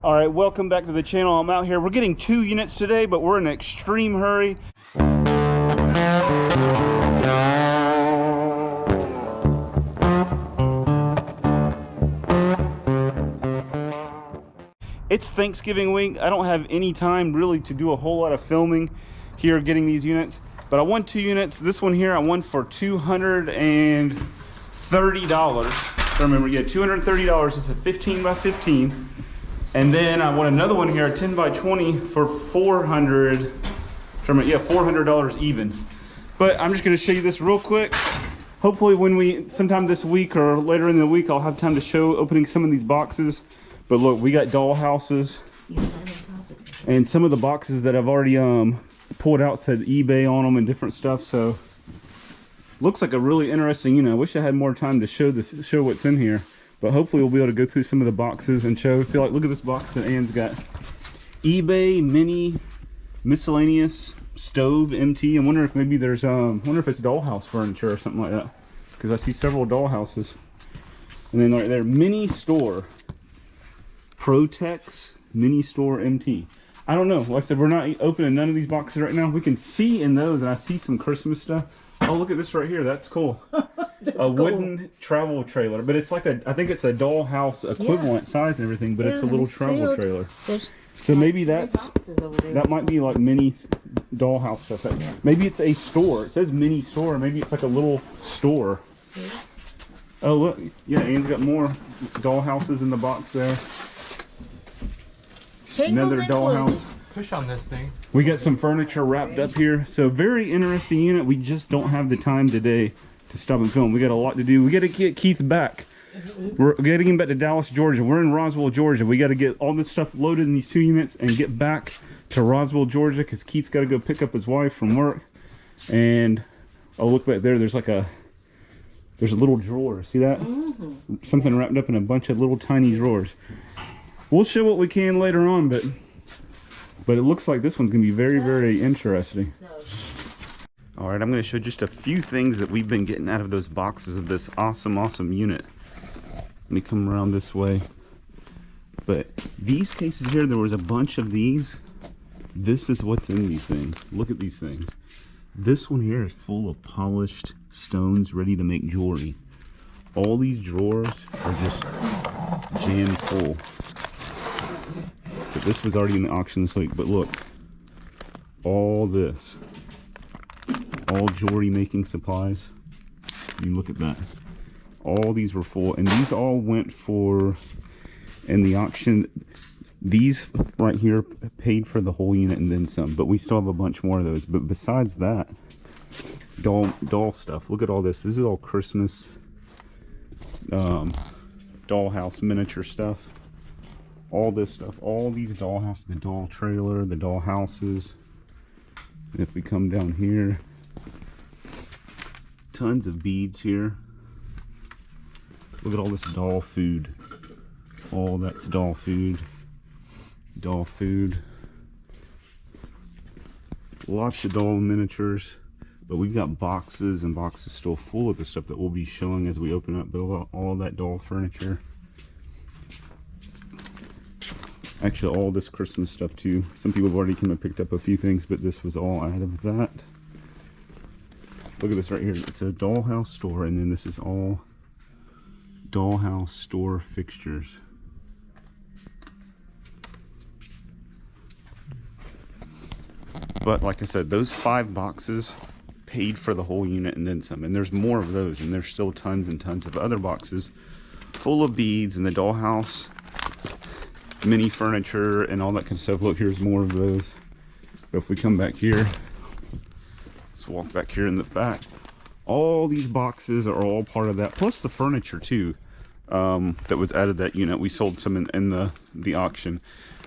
All right, welcome back to the channel. I'm out here. We're getting 2 units today, but we're in an extreme hurry. It's Thanksgiving week. I don't have any time really to do a whole lot of filming here getting these units, but I won 2 units. This one here I won for $230. Remember, yeah, $230. It's a 15 by 15. And then I won another one here, a 10 by 20 for $400. Yeah, $400 even. But I'm just gonna show you this real quick. Hopefully sometime this week or later in the week, I'll have time to show opening some of these boxes. But look, we got Dollhouses. And some of the boxes that I've already pulled out said eBay on them and different stuff. So looks like a really interesting unit. I wish I had more time to show what's in here. But hopefully we'll be able to go through some of the boxes and show. See, like, look at this box that Ann's got. eBay mini miscellaneous stove MT. I wonder if maybe there's wonder if it's Dollhouse furniture or something like that, because I see several Dollhouses. And then right there, mini store Protex mini store MT. I don't know. Like I said, we're not opening none of these boxes right now. We can see in those, and I see some Christmas stuff. Oh, look at this right here. That's cool. A wooden travel trailer, but it's like I think it's a Dollhouse equivalent size and everything, but it's a little travel trailer. So maybe that might be like mini Dollhouse stuff. Maybe it's a store. It says mini store. Maybe it's like a little store. Oh, look. Yeah, Ann's got more Dollhouses in the box there. Another Dollhouse. Push on this thing. We got some furniture wrapped up here. So very interesting unit. We just don't have the time today to stop and film. We got a lot to do. We got to get Keith back. We're getting him back to Dallas, Georgia. We're in Roswell, Georgia. We got to get all this stuff loaded in these 2 units and get back to Roswell, Georgia, because Keith's got to go pick up his wife from work. And oh, look back there. There's a little drawer. See that? Something wrapped up in a bunch of little tiny drawers. We'll show what we can later on, but it looks like this one's gonna be very, very interesting. All right, I'm gonna show just a few things that we've been getting out of those boxes of this awesome unit. Let me come around this way. But these cases here, there was a bunch of these. This is what's in these things. Look at these things. This one here is full of polished stones ready to make jewelry. All these drawers are just jammed full. But this was already in the auction this week. But look, all this, all jewelry making supplies. You look at that. All these were full, and these all went for, in the auction, these right here paid for the whole unit and then some. But we still have a bunch more of those. But besides that, doll stuff. Look at all this. This is all Christmas Dollhouse miniature stuff. All this stuff, all these Dollhouse, the doll trailer, the Dollhouses. And if we come down here, tons of beads here. Look at all this doll food. All that's doll food. Doll food. Lots of doll miniatures. But we've got boxes and boxes still full of the stuff that we'll be showing as we open up all that doll furniture. Actually, all this Christmas stuff too. Some people have already come and picked up a few things, but this was all out of that. Look at this right here. It's a Dollhouse store, and then this is all Dollhouse store fixtures. But like I said, those 5 boxes paid for the whole unit and then some. And there's more of those, and there's still tons and tons of other boxes full of beads and the Dollhouse mini furniture and all that kind of stuff. Look, here's more of those. But if we come back here, let's walk back here in the back. All these boxes are all part of that, plus the furniture too, that was added that unit. We sold some in the auction.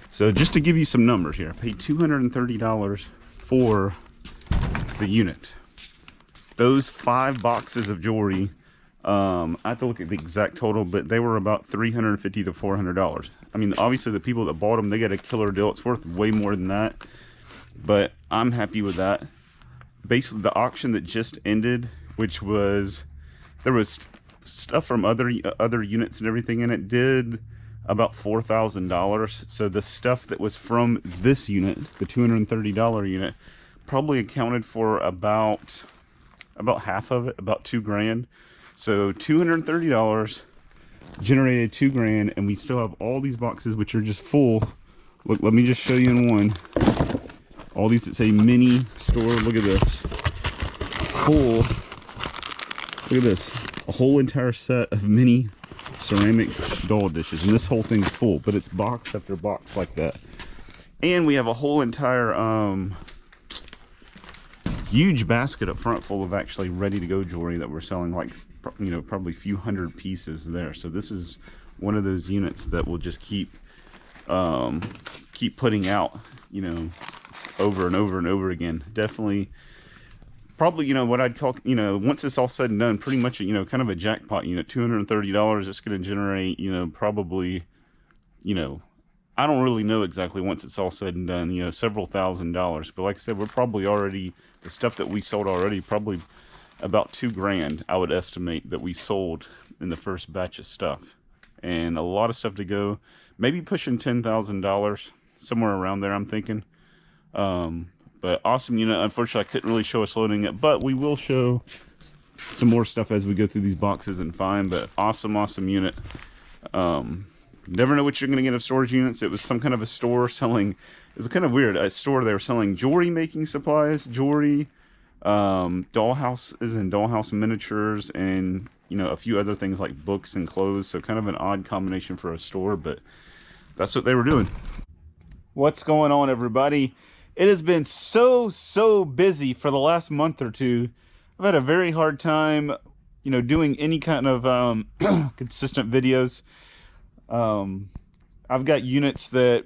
So just to give you some numbers here, I paid $230 for the unit. Those 5 boxes of jewelry, I have to look at the exact total, but they were about $350 to $400. I mean, obviously the people that bought them, they got a killer deal. It's worth way more than that, but I'm happy with that. Basically, the auction that just ended, which was, there was stuff from other units and everything in it, did about $4,000. So the stuff that was from this unit, the $230 unit, probably accounted for about half of it, about $2,000. So $230 generated $2,000, and we still have all these boxes which are just full. Look, let me just show you in one. All these that say mini store. Look at this. Full. Look at this. A whole entire set of mini ceramic doll dishes, and this whole thing's full, but it's box after box like that. And we have a whole entire huge basket up front full of actually ready to go jewelry that we're selling, like, you know, probably a few hundred pieces there. So this is one of those units that will just keep putting out, you know, over and over and over again. Definitely, probably, you know, what I'd call, you know, once it's all said and done, pretty much, you know, kind of a jackpot unit. $230, it's going to generate, you know, probably, you know, I don't really know exactly once it's all said and done, you know, several $1,000s. But like I said, we're probably already, the stuff that we sold already, probably about $2,000, I would estimate, that we sold in the first batch of stuff. And a lot of stuff to go, maybe pushing $10,000, somewhere around there, I'm thinking. But awesome unit. Unfortunately, I couldn't really show us loading it, but we will show some more stuff as we go through these boxes and find. But awesome unit. Never know what you're going to get of storage units. It was some kind of a store selling, it was kind of weird, a store they were selling jewelry making supplies, jewelry, dollhouses and dollhouse miniatures, and, you know, a few other things like books and clothes. So kind of an odd combination for a store, but that's what they were doing. What's going on, everybody? It has been so busy for the last month or two. I've had a very hard time, you know, doing any kind of consistent videos. I've got units that,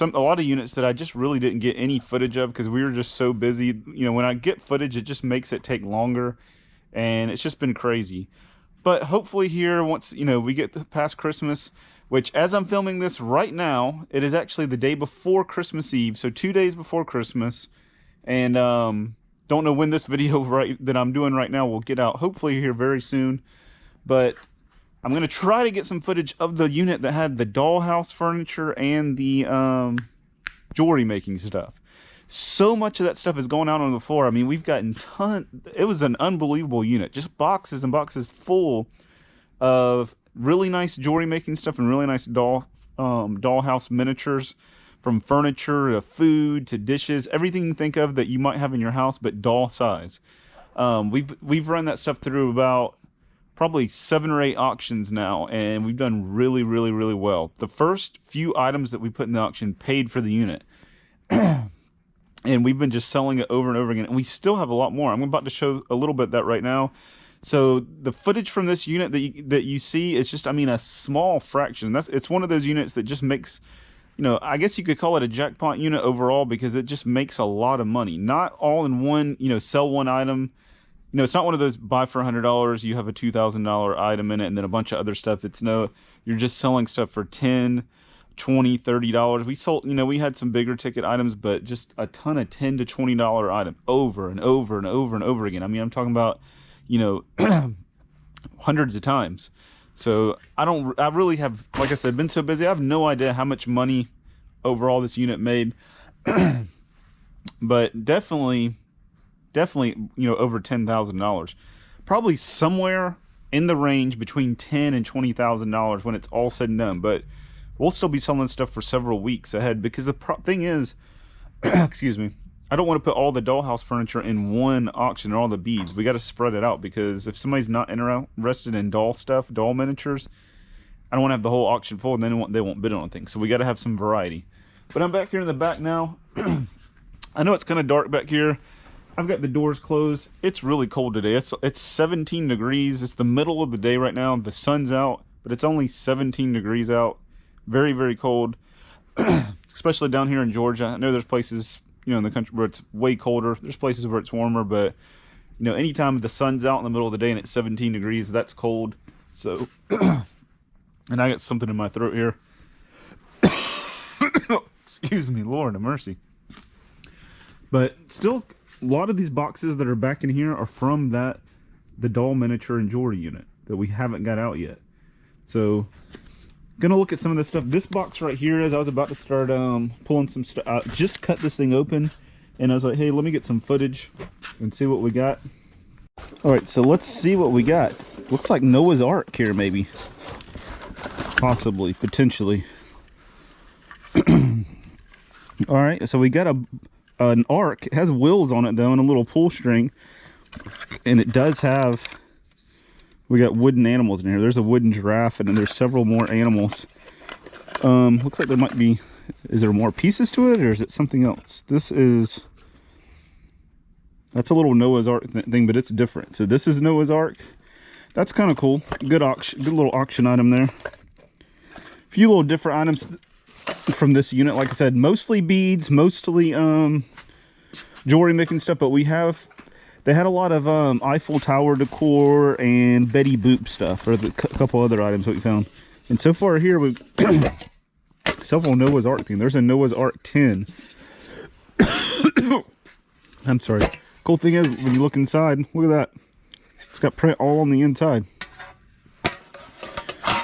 a lot of units that I just really didn't get any footage of because we were just so busy. You know, when I get footage, it just makes it take longer, and it's just been crazy. But hopefully here, once, you know, we get past Christmas, which, as I'm filming this right now, it is actually the day before Christmas Eve, so 2 days before Christmas. And don't know when this video that I'm doing right now will get out. Hopefully here very soon. But I'm going to try to get some footage of the unit that had the dollhouse furniture and the jewelry making stuff. So much of that stuff is going out on the floor. I mean, we've gotten it was an unbelievable unit. Just boxes and boxes full of really nice jewelry making stuff and really nice dollhouse miniatures, from furniture to food to dishes, everything you think of that you might have in your house, but doll size. We've run that stuff through about probably 7 or 8 auctions now, and we've done really well. The first few items that we put in the auction paid for the unit. And we've been just selling it over and over again, and we still have a lot more. I'm about to show a little bit of that right now. So the footage from this unit that you see is just, I mean, a small fraction. It's one of those units that just makes, you know, I guess you could call it a jackpot unit overall, because it just makes a lot of money. Not all in one, you know, sell one item. You know, it's not one of those buy for $100, you have a $2,000 item in it, and then a bunch of other stuff. It's no, you're just selling stuff for $10, $20, $30. We sold, you know, we had some bigger ticket items, but just a ton of $10 to $20 items over and over and over and over again. I mean, I'm talking about, you know, hundreds of times. So I really have, like I said, been so busy, I have no idea how much money overall this unit made. But definitely, you know, over $10,000. Probably somewhere in the range between $10,000 and $20,000 when it's all said and done. But we'll still be selling stuff for several weeks ahead, because the thing is, excuse me, I don't want to put all the dollhouse furniture in one auction and all the beads. We got to spread it out, because if somebody's not interested in doll stuff, doll miniatures, I don't want to have the whole auction full, and then they won't bid on things. So we got to have some variety. But I'm back here in the back now. I know it's kind of dark back here. I've got the doors closed. It's really cold today. It's 17 degrees. It's the middle of the day right now. The sun's out, but it's only 17 degrees out. Very cold, especially down here in Georgia. I know there's places, you know, in the country where it's way colder. There's places where it's warmer, but, you know, anytime the sun's out in the middle of the day and it's 17 degrees, that's cold. So, and I got something in my throat here. Excuse me, Lord have mercy. But still, a lot of these boxes that are back in here are from the doll miniature and jewelry unit that we haven't got out yet. So Gonna look at some of this stuff. This box right here, as I was about to start pulling some stuff, just cut this thing open, and I was like, hey, let me get some footage and see what we got. All right, so let's see what we got. Looks like Noah's Ark here, maybe. Possibly, potentially. All right, so we got an ark. It has wheels on it though, and a little pull string, and it does have, we got wooden animals in here. There's a wooden giraffe, and then there's several more animals. Looks like there might be, is there more pieces to it, or is it something else? This is, that's a little Noah's Ark thing, but it's different. So this is Noah's Ark. That's kind of cool. Good little auction item there. A few little different items from this unit. Like I said, mostly beads, mostly jewelry making stuff, but they had a lot of Eiffel Tower decor and Betty Boop stuff, or a couple other items that we found. And so far here we've several Noah's Ark things. There's a Noah's Ark 10. I'm sorry. Cool thing is, when you look inside, look at that. It's got print all on the inside.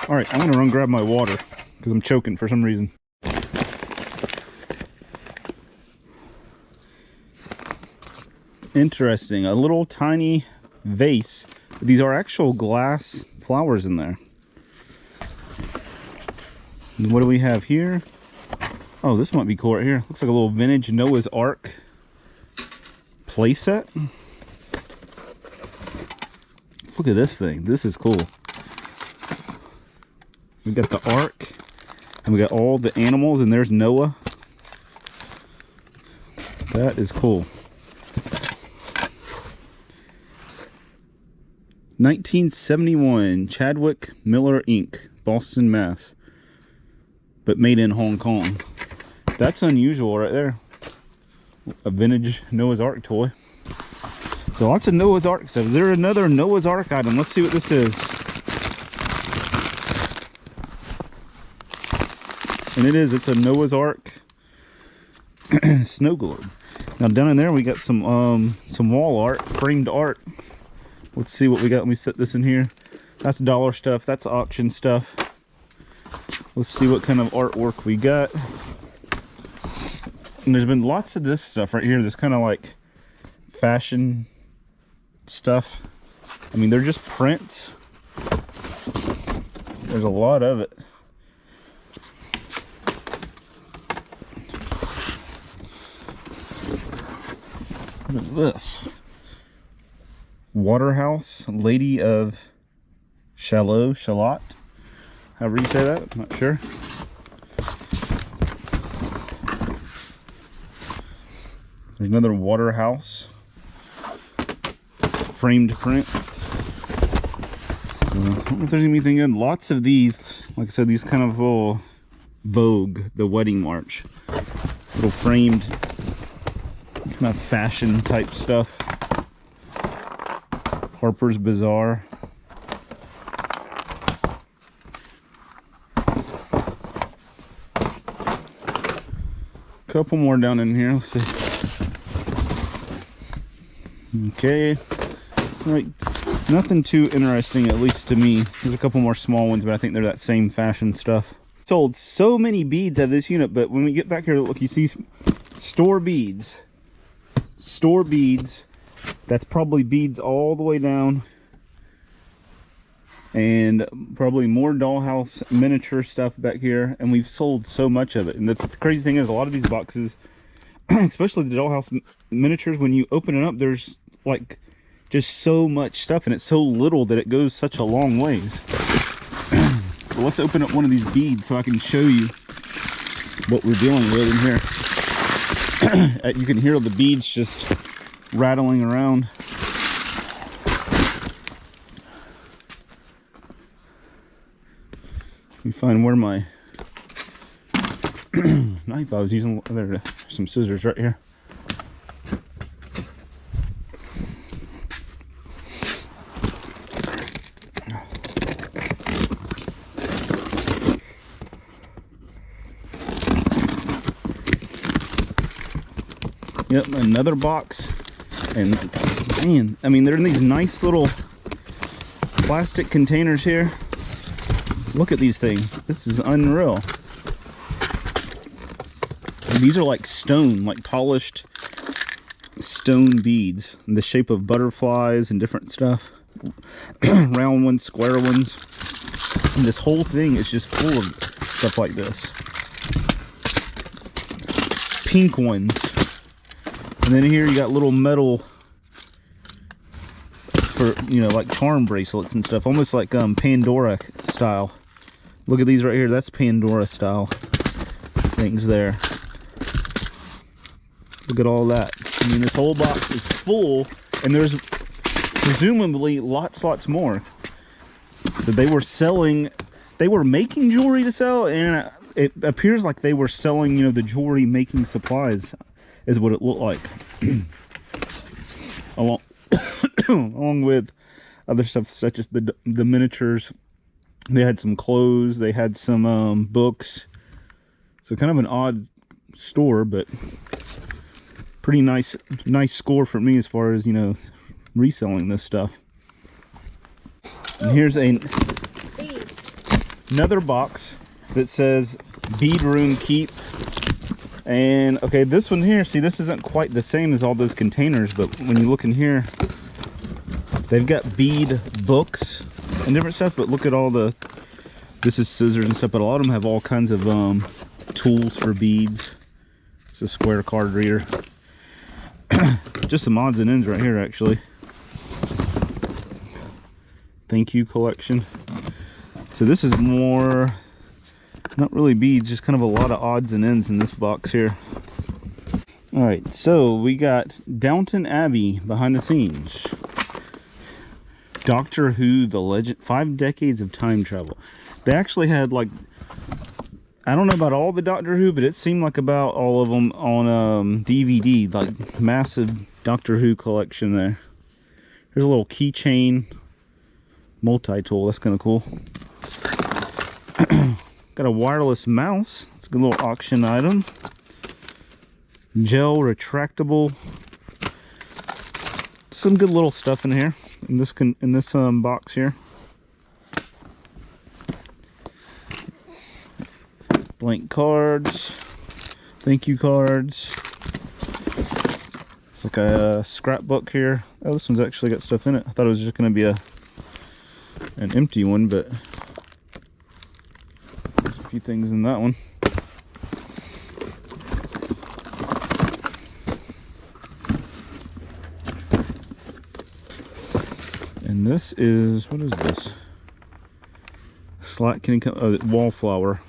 All right, I'm gonna run grab my water because I'm choking for some reason. Interesting, a little tiny vase. These are actual glass flowers in there. And what do we have here? Oh, this might be cool right here. Looks like a little vintage Noah's Ark playset. Look at this thing. This is cool. We got the ark, and we got all the animals, and there's Noah. That is cool. 1971 Chadwick Miller Inc., Boston, Mass. But made in Hong Kong. That's unusual right there. A vintage Noah's Ark toy. So lots of Noah's Ark stuff. Is there another Noah's Ark item? Let's see what this is. And it's a Noah's Ark snow globe. Now down in there we got some wall art, framed art. Let's see what we got. Let me set this in here. That's dollar stuff. That's auction stuff. Let's see what kind of artwork we got. And there's been lots of this stuff right here. This kind of like fashion stuff. I mean, they're just prints. There's a lot of it. What is this? Waterhouse, Lady of Shalott. However you say that, I'm not sure. There's another Waterhouse framed print. I don't know if there's anything good. Lots of these, like I said, these kind of little Vogue, the wedding march. Little framed kind of fashion type stuff. Harper's Bazaar. Couple more down in here. Let's see. Okay. It's like nothing too interesting, at least to me. There's a couple more small ones, but I think they're that same fashion stuff. Sold so many beads out of this unit, but when we get back here, look, you see store beads. Store beads. That's probably beads all the way down. And probably more Dollhouse miniature stuff back here, and we've sold so much of it. And the crazy thing is, a lot of these boxes, especially the Dollhouse miniatures, when you open it up, there's like just so much stuff, and it's so little that it goes such a long ways. So let's open up one of these beads so I can show you what we're dealing with in here. You can hear the beads just rattling around. Let me find where my knife I was using. There's some scissors right here. Yep, another box. And man, I mean, they're in these nice little plastic containers here. Look at these things. This is unreal. And these are like stone, like polished stone beads in the shape of butterflies and different stuff. Round ones, square ones. And this whole thing is just full of stuff like this. Pink ones. And then here you got little metal for, you know, like charm bracelets and stuff, almost like Pandora style. Look at these right here. That's Pandora style things there. Look at all that. I mean, this whole box is full, and there's presumably lots more that they were selling. They were making jewelry to sell, and it appears like they were selling, you know, the jewelry making supplies is what it looked like. Along with other stuff such as the miniatures. They had some clothes, they had some books. So kind of an odd store, but pretty nice score for me as far as, you know, reselling this stuff. And here's another box that says Bead Room Keep. And okay, this one here, see, this isn't quite the same as all those containers, but when you look in here, they've got bead books and different stuff. But look at all the, this is scissors and stuff, but a lot of them have all kinds of tools for beads. It's a square card reader. Just some odds and ends right here, actually. Thank you collection. So this is more, not really beads, just kind of a lot of odds and ends in this box here. All right, so we got Downton Abbey behind the scenes. Doctor Who, the legend, 5 decades of time travel. They actually had, like, I don't know about all the Doctor Who, but it seemed like about all of them on DVD, like massive Doctor Who collection there. Here's a little keychain multi-tool. That's kind of cool. Got a wireless mouse. It's a good little auction item. Gel retractable. Some good little stuff in here. In this box here. Blank cards. Thank you cards. It's like a scrapbook here. Oh, this one's actually got stuff in it. I thought it was just going to be an empty one, but there's a few things in that one. And this is, what is this? Slack can wallflower.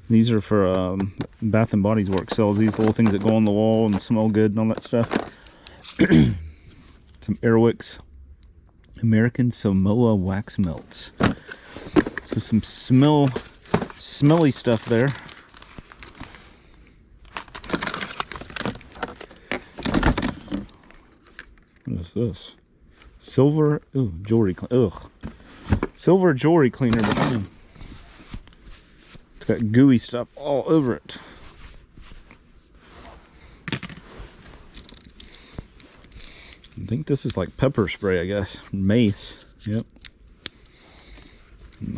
These are for Bath and Body Works. Sells these little things that go on the wall and smell good and all that stuff. Some Airwicks American Samoa wax melts. So some smelly stuff there. What is this? Silver jewelry cleaner. Silver jewelry cleaner. It's got gooey stuff all over it. I think this is like pepper spray, I guess. Mace. Yep.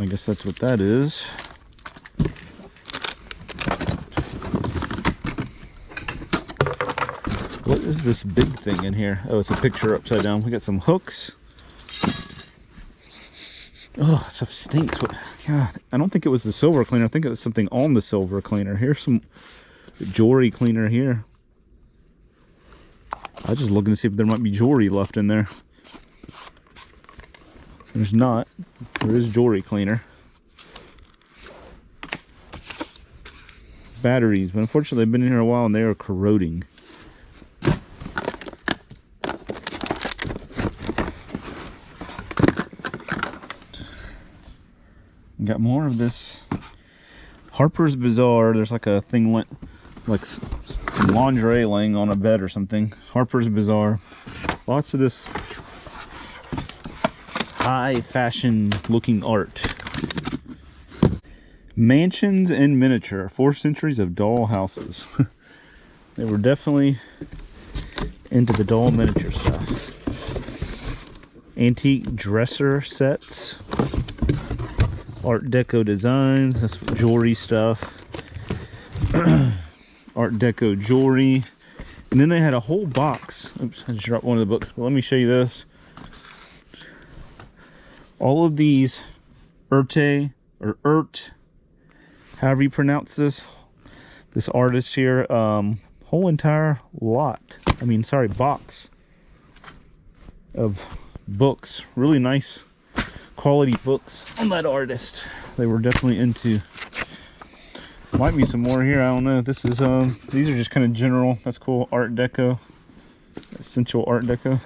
I guess that's what that is. What is this big thing in here? Oh, it's a picture upside down. We got some hooks. Oh, stuff stinks. What? God, I don't think it was the silver cleaner. I think it was something on the silver cleaner. Here's some jewelry cleaner here. I was just looking to see if there might be jewelry left in there. There's not. There is jewelry cleaner. Batteries, but unfortunately they've been in here a while and they are corroding. Got more of this Harper's Bazaar. There's like a thing like some lingerie laying on a bed or something. Harper's Bazaar. Lots of this high fashion looking art. Mansions in miniature. 4 centuries of doll houses. They were definitely into the doll miniature stuff. Antique dresser sets. Art Deco designs. That's jewelry stuff. Art Deco jewelry. And then they had a whole box. Oops, I just dropped one of the books. But let me show you this. All of these Erte, or Ert, however you pronounce this artist here, whole entire box of books. Really nice quality books on that artist. They were definitely into. Might be some more here, I don't know. This is these are just kind of general. That's cool. Art Deco, essential Art Deco.